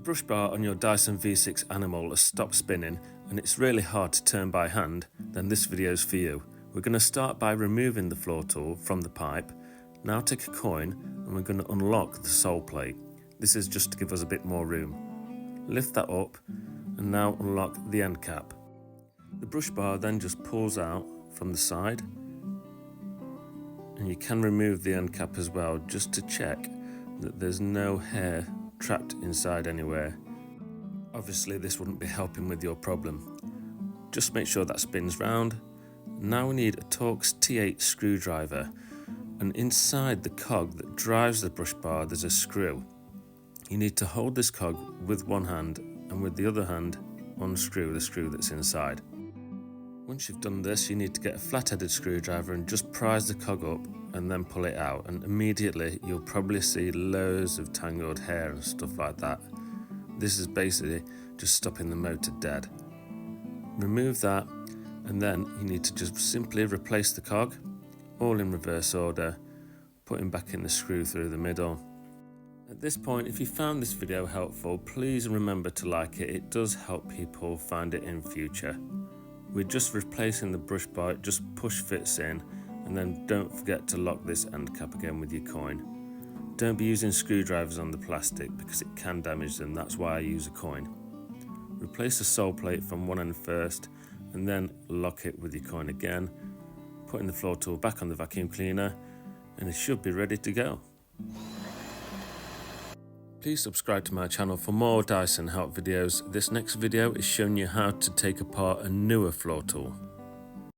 brush bar on your Dyson V6 Animal has stopped spinning and it's really hard to turn by hand, then this video is for you. We're going to start by removing the floor tool from the pipe. Now take a coin and we're going to unlock the Soleplate. This is just to give us a bit more room. Lift that up and now unlock the end cap. The brush bar then just pulls out from the side, and you can remove the end cap as well just to check that there's no hair trapped inside anywhere. Obviously this wouldn't be helping with your problem. Just make sure that spins round. Now we need a Torx T8 screwdriver, and inside the cog that drives the brush bar there's a screw. You need to hold this cog with one hand and with the other hand unscrew the screw that's inside. Once you've done this, you need to get a flat-headed screwdriver and just prise the cog up and then pull it out, and immediately you'll probably see loads of tangled hair and stuff like that. This is basically just stopping the motor dead. Remove that, and then you need to just simply replace the cog, all in reverse order, putting back in the screw through the middle. At this point, if you found this video helpful, please remember to like it. It does help people find it in future. We're just replacing the brush bar, it just push fits in, and then don't forget to lock this end cap again with your coin. Don't be using screwdrivers on the plastic because it can damage them, that's why I use a coin. Replace the Soleplate from one end first and then lock it with your coin again, putting the floor tool back on the vacuum cleaner, and it should be ready to go. Please subscribe to my channel for more Dyson help videos. This next video is showing you how to take apart a newer floor tool.